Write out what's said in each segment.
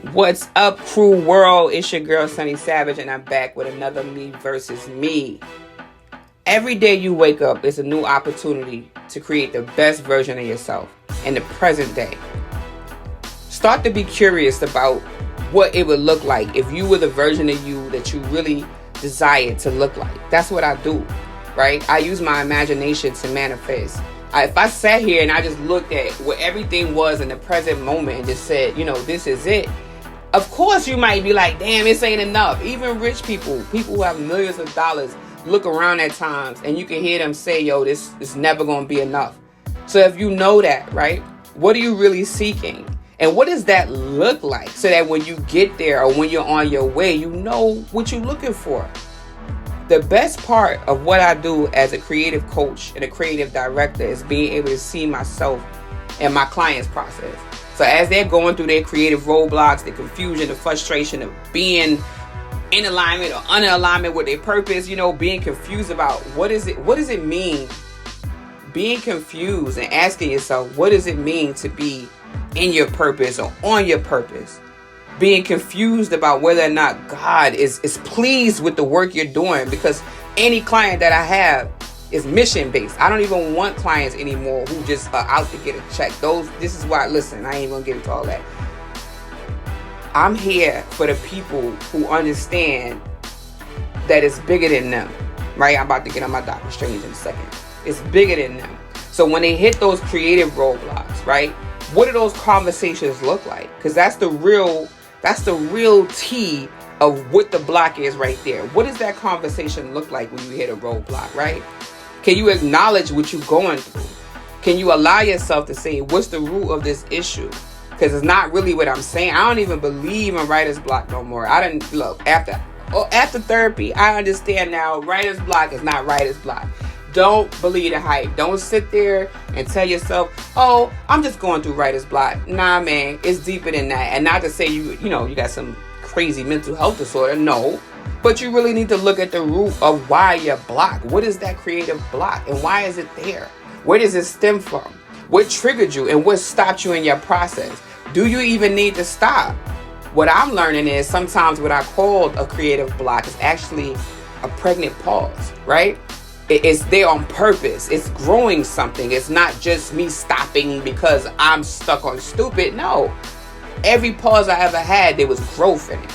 What's up, crew world? It's your girl Sunny Savage, and I'm back with another me versus me. Every day you wake up is a new opportunity to create the best version of yourself in the present day. Start to be curious about what it would look like if you were the version of you that you really desired to look like. That's what I do, right? I use my imagination to manifest. If I sat here and I just looked at what everything was in the present moment and just said, this is it. Of course, you might be like, damn, this ain't enough. Even rich people who have millions of dollars, look around at times and you can hear them say, this is never going to be enough. So if you know that, right, what are you really seeking? And what does that look like so that when you get there or when you're on your way, you know what you're looking for? The best part of what I do as a creative coach and a creative director is being able to see myself and my clients' process. So as they're going through their creative roadblocks, the confusion, the frustration of being in alignment or unalignment with their purpose, being confused about what does it mean? Being confused and asking yourself, what does it mean to be in your purpose or on your purpose? Being confused about whether or not God is pleased with the work you're doing, because any client that I have is mission based. I don't even want clients anymore who just are out to get a check. This is why, listen, I ain't gonna get into all that. I'm here for the people who understand that it's bigger than them, right? I'm about to get on my Doctor Strange in a second. It's bigger than them. So when they hit those creative roadblocks, right? What do those conversations look like? Because that's the real tea of what the block is right there. What does that conversation look like when you hit a roadblock, right? Can you acknowledge what you're going through? Can you allow yourself to say, what's the root of this issue? Because it's not really what I'm saying. I don't even believe in writer's block no more. I didn't look after therapy. I understand now writer's block is not writer's block. Don't believe the hype. Don't sit there and tell yourself, oh, I'm just going through writer's block. Nah, man, it's deeper than that. And not to say you got some crazy mental health disorder. No. But you really need to look at the root of why you're blocked. What is that creative block and why is it there? Where does it stem from? What triggered you and what stopped you in your process? Do you even need to stop? What I'm learning is sometimes what I call a creative block is actually a pregnant pause, right? It's there on purpose. It's growing something. It's not just me stopping because I'm stuck on stupid. No. Every pause I ever had, there was growth in it.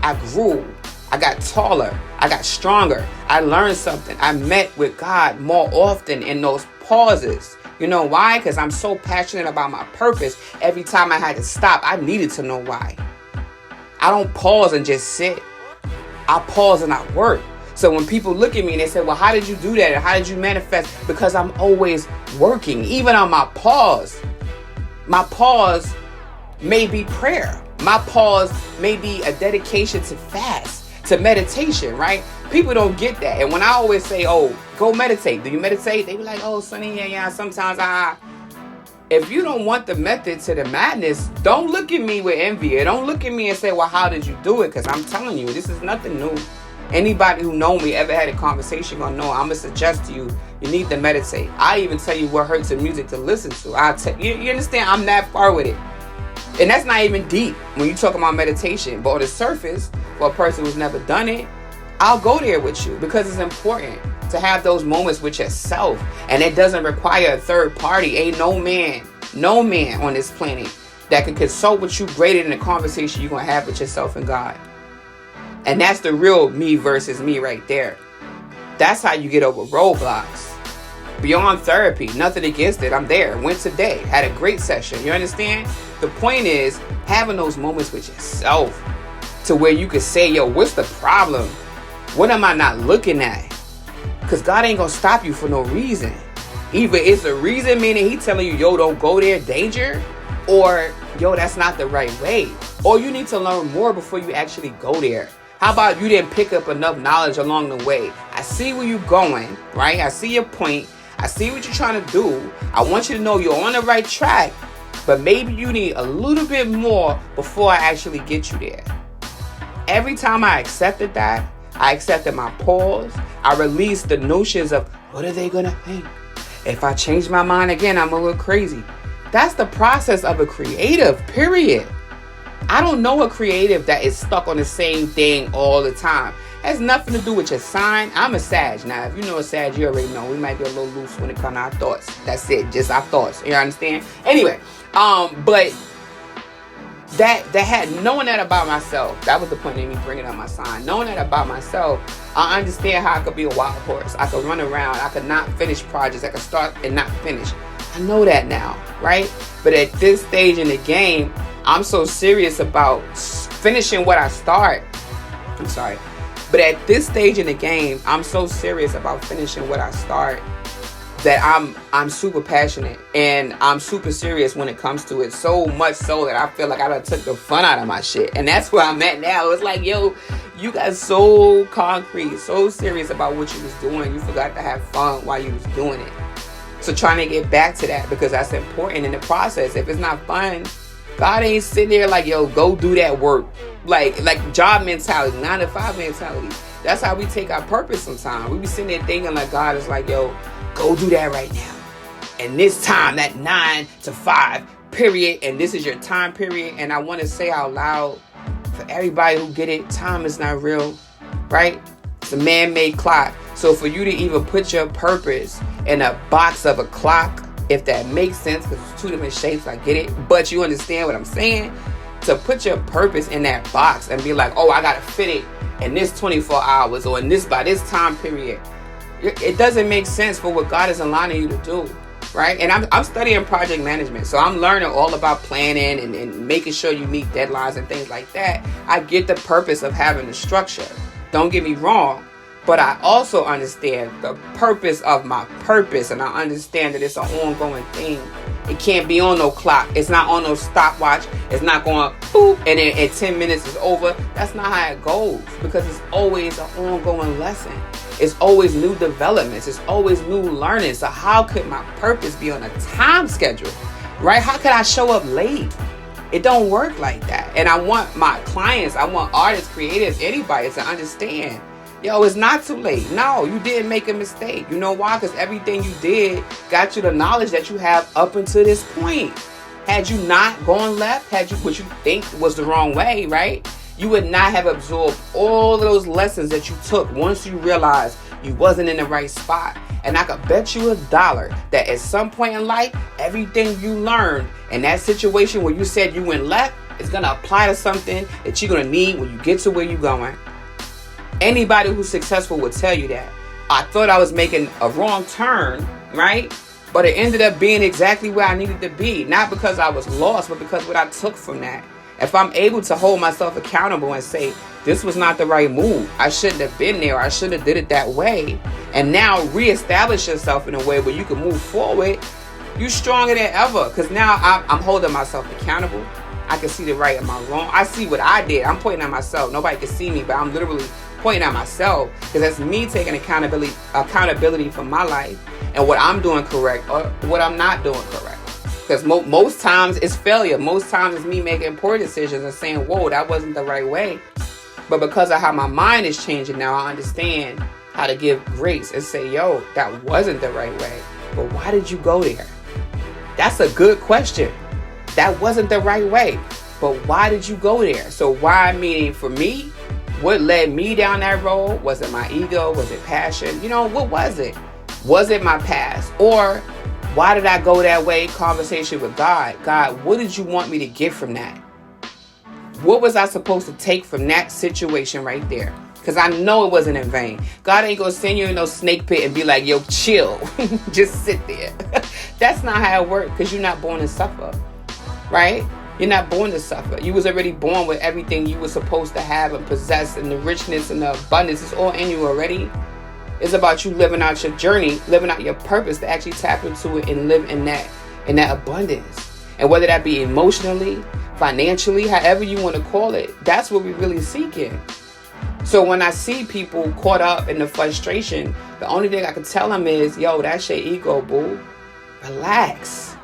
I grew. I got taller. I got stronger. I learned something. I met with God more often in those pauses. You know why? Because I'm so passionate about my purpose. Every time I had to stop, I needed to know why. I don't pause and just sit. I pause and I work. So when people look at me and they say, well, how did you do that? And how did you manifest? Because I'm always working. Even on my pause may be prayer. My pause may be a dedication to fast, to meditation, right? People don't get that. And when I always say, oh, go meditate. Do you meditate? They be like, oh, Sonny, yeah, sometimes If you don't want the method to the madness, don't look at me with envy. Or don't look at me and say, well, how did you do it? Because I'm telling you, this is nothing new. Anybody who know me, ever had a conversation, gonna know I'm gonna suggest to you, you need to meditate. I even tell you what hurts of music to listen to. You understand? I'm that far with it. And that's not even deep when you talk about meditation. But on the surface, for a person who's never done it, I'll go there with you because it's important to have those moments with yourself. And it doesn't require a third party. Ain't no man on this planet that can consult with you greater than the conversation you're gonna have with yourself and God. And that's the real me versus me right there. That's how you get over roadblocks. Beyond therapy, nothing against it. I'm there. Went today. Had a great session. You understand? The point is having those moments with yourself to where you can say, yo, what's the problem? What am I not looking at? Because God ain't going to stop you for no reason. Either it's a reason, meaning he telling you, yo, don't go there, danger. Or, yo, that's not the right way. Or you need to learn more before you actually go there. How about you didn't pick up enough knowledge along the way? I see where you're going, right? I see your point. I see what you're trying to do. I want you to know you're on the right track, but maybe you need a little bit more before I actually get you there. Every time I accepted that, I accepted my pause. I released the notions of what are they going to think? If I change my mind again, I'm a little crazy. That's the process of a creative, period. I don't know a creative that is stuck on the same thing all the time. Has nothing to do with your sign. I'm a Sag. Now, if you know a Sag, you already know. We might be a little loose when it comes to our thoughts. That's it. Just our thoughts. You understand? Anyway, but that had knowing that about myself. That was the point of me bringing up my sign. Knowing that about myself, I understand how I could be a wild horse. I could run around. I could not finish projects. I could start and not finish. I know that now, right? But at this stage in the game, I'm so serious about finishing what I start. I'm sorry. But at this stage in the game, I'm so serious about finishing what I start that I'm super passionate and I'm super serious when it comes to it. So much so that I feel like I done took the fun out of my shit. And that's where I'm at now. It's like, yo, you got so concrete, so serious about what you was doing. You forgot to have fun while you was doing it. So trying to get back to that, because that's important in the process. If it's not fun, God ain't sitting there like, yo, go do that work. Like job mentality, 9 to 5 mentality. That's how we take our purpose sometimes. We be sitting there thinking like God is like, yo, go do that right now. And this time, that 9 to 5 period, and this is your time period. And I want to say out loud, for everybody who get it, time is not real, right? It's a man-made clock. So for you to even put your purpose in a box of a clock, if that makes sense, because it's 2 different shapes, I get it. But you understand what I'm saying? To put your purpose in that box and be like, oh, I got to fit it in this 24 hours or in this by this time period. It doesn't make sense for what God is aligning you to do, right? And I'm studying project management. So I'm learning all about planning and making sure you meet deadlines and things like that. I get the purpose of having the structure. Don't get me wrong. But I also understand the purpose of my purpose. And I understand that it's an ongoing thing. It can't be on no clock. It's not on no stopwatch. It's not going boop and then at 10 minutes is over. That's not how it goes, because it's always an ongoing lesson. It's always new developments. It's always new learning. So how could my purpose be on a time schedule, right? How could I show up late? It don't work like that. And I want my clients, I want artists, creatives, anybody to understand, yo, it's not too late. No, you didn't make a mistake. You know why? Because everything you did got you the knowledge that you have up until this point. Had you not gone left, had you what you think was the wrong way, right? You would not have absorbed all of those lessons that you took once you realized you wasn't in the right spot. And I could bet you $1 that at some point in life, everything you learned in that situation where you said you went left is going to apply to something that you're going to need when you get to where you're going. Anybody who's successful would tell you that. I thought I was making a wrong turn, right? But it ended up being exactly where I needed to be. Not because I was lost, but because what I took from that. If I'm able to hold myself accountable and say, this was not the right move, I shouldn't have been there, I shouldn't have did it that way, and now reestablish yourself in a way where you can move forward, you're stronger than ever. Because now I'm holding myself accountable. I can see the right and my wrong. I see what I did. I'm pointing at myself. Nobody can see me, but I'm literally pointing at myself, because that's me taking accountability for my life and what I'm doing correct or what I'm not doing correct. Because most times it's failure. Most times it's me making poor decisions and saying, whoa, that wasn't the right way. But because of how my mind is changing now, I understand how to give grace and say, yo, that wasn't the right way. But why did you go there? That's a good question. That wasn't the right way. But why did you go there? So why, meaning for me, what led me down that road? Was it my ego? Was it passion? You know, what was it? Was it my past? Or why did I go that way? Conversation with God. God, what did you want me to get from that? What was I supposed to take from that situation right there? Because I know it wasn't in vain. God ain't going to send you in no snake pit and be like, yo, chill. Just sit there. That's not how it works, because you're not born to suffer, right? You're not born to suffer. You was already born with everything you were supposed to have and possess, and the richness and the abundance is all in you already. It's about you living out your journey, living out your purpose to actually tap into it and live in that abundance. And whether that be emotionally, financially, however you want to call it, that's what we're really seeking. So when I see people caught up in the frustration, the only thing I can tell them is, yo, that's your ego, boo. Relax.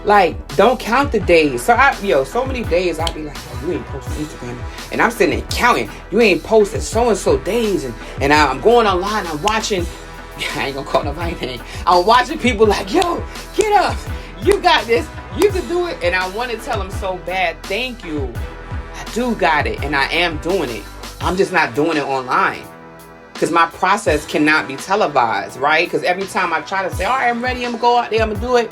Like, don't count the days. So many days I'll be like, yo, you ain't posting Instagram. And I'm sitting there counting. You ain't posted so-and-so days. And I'm going online. I'm watching. I ain't gonna call nobody name. I'm watching people like, yo, get up. You got this. You can do it. And I want to tell them so bad, thank you. I do got it. And I am doing it. I'm just not doing it online. Because my process cannot be televised, right? Because every time I try to say, all right, I'm ready, I'm going to go out there, I'm going to do it,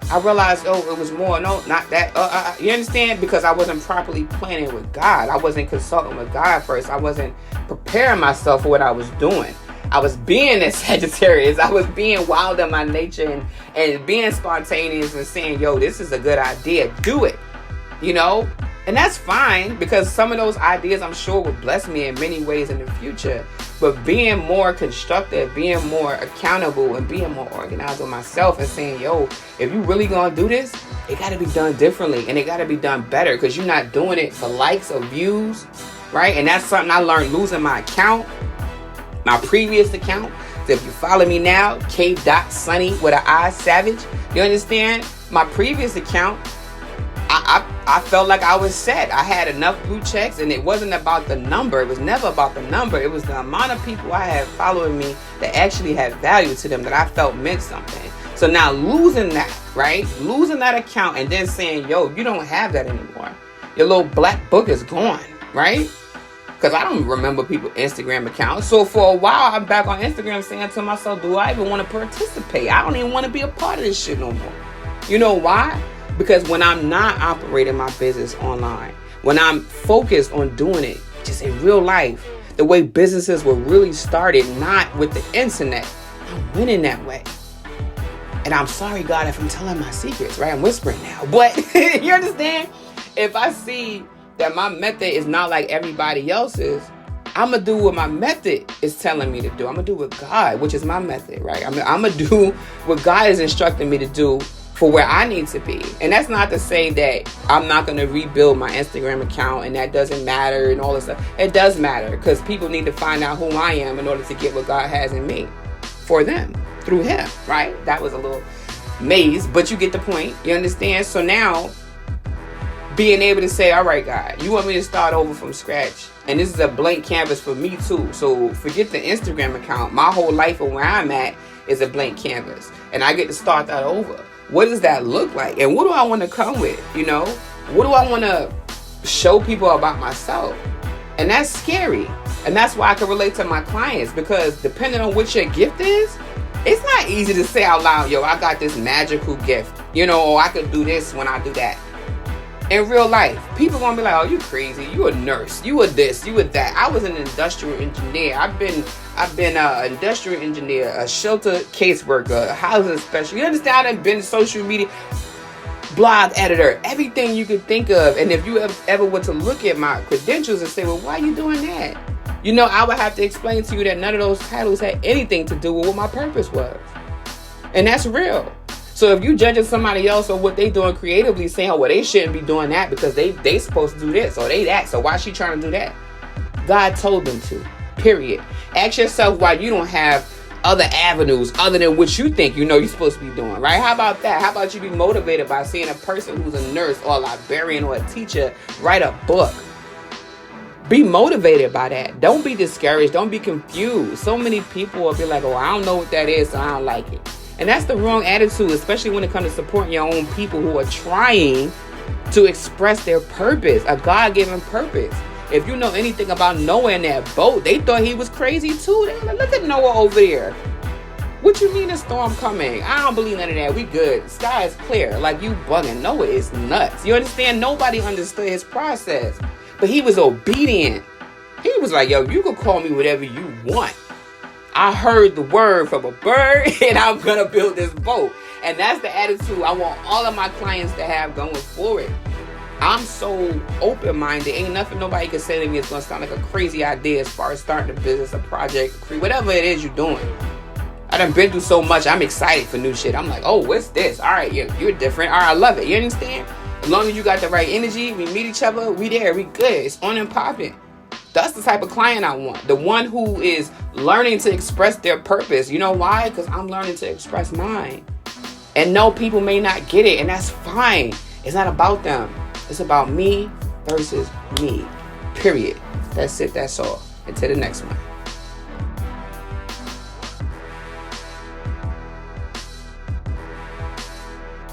I realized, it was more, no, not that. You understand? Because I wasn't properly planning with God. I wasn't consulting with God first. I wasn't preparing myself for what I was doing. I was being a Sagittarius. I was being wild in my nature and being spontaneous and saying, yo, this is a good idea. Do it. You know? And that's fine, because some of those ideas I'm sure will bless me in many ways in the future. But being more constructive, being more accountable, and being more organized with myself and saying, yo, if you really gonna do this, it gotta be done differently and it gotta be done better, because you're not doing it for likes or views, right? And that's something I learned losing my account, my previous account. So if you follow me now, K.Sunny with an I, Savage, you understand? My previous account, I felt like I was set. I had enough blue checks, and it wasn't about the number. It was never about the number. It was the amount of people I had following me that actually had value to them, that I felt meant something. So now losing that, right? Losing that account and then saying, yo, you don't have that anymore. Your little black book is gone, right? Because I don't remember people's Instagram accounts. So for a while, I'm back on Instagram saying to myself, do I even want to participate? I don't even want to be a part of this shit no more. You know why? Because when I'm not operating my business online, when I'm focused on doing it just in real life, the way businesses were really started, not with the internet, I'm winning that way. And I'm sorry, God, if I'm telling my secrets, right? I'm whispering now. But you understand? If I see that my method is not like everybody else's, I'm going to do what my method is telling me to do. I'm going to do what God, which is my method, right? I'm going to do what God is instructing me to do for where I need to be. And that's not to say that I'm not going to rebuild my Instagram account and that doesn't matter and all this stuff. It does matter, because people need to find out who I am in order to get what God has in me for them through Him, right? That was a little maze, but you get the point. You understand? So now, being able to say, all right, God, you want me to start over from scratch. And this is a blank canvas for me too. So forget the Instagram account. My whole life and where I'm at is a blank canvas. And I get to start that over. What does that look like? And what do I want to come with? You know, what do I want to show people about myself? And that's scary. And that's why I can relate to my clients, because depending on what your gift is, it's not easy to say out loud, yo, I got this magical gift, you know, or I could do this when I do that. In real life, people gonna be like, oh, you crazy, you a nurse, you a this, you a that. I was an industrial engineer. I've been an industrial engineer, a shelter caseworker, a housing specialist. You understand? I've been social media blog editor, everything you could think of. And if you ever were to look at my credentials and say, well, why are you doing that? You know, I would have to explain to you that none of those titles had anything to do with what my purpose was. And that's real. So if you judging somebody else or what they doing creatively, saying, oh, well, they shouldn't be doing that because they supposed to do this or they that, so why she trying to do that? God told them to, period. Ask yourself why you don't have other avenues other than what you think you know you're supposed to be doing, right? How about that? How about you be motivated by seeing a person who's a nurse or a librarian or a teacher write a book? Be motivated by that. Don't be discouraged. Don't be confused. So many people will be like, oh, I don't know what that is, so I don't like it. And that's the wrong attitude, especially when it comes to supporting your own people who are trying to express their purpose, a God-given purpose. If you know anything about Noah in that boat, they thought he was crazy too. They like, look at Noah over there. What you mean a storm coming? I don't believe none of that. We good. Sky is clear. Like, you bugging. Noah is nuts. You understand? Nobody understood his process. But he was obedient. He was like, yo, you can call me whatever you want. I heard the word from a bird and I'm going to build this boat. And that's the attitude I want all of my clients to have going forward. I'm so open-minded. Ain't nothing nobody can say to me is going to sound like a crazy idea as far as starting a business, a project, whatever it is you're doing. I done been through so much. I'm excited for new shit. I'm like, oh, what's this? All right, you're different. All right, I love it. You understand? As long as you got the right energy, we meet each other, we there, we good. It's on and popping. That's the type of client I want. The one who is learning to express their purpose. You know why? Because I'm learning to express mine. And no, people may not get it, and that's fine. It's not about them. It's about me versus me. Period. That's it. That's all. Until the next one.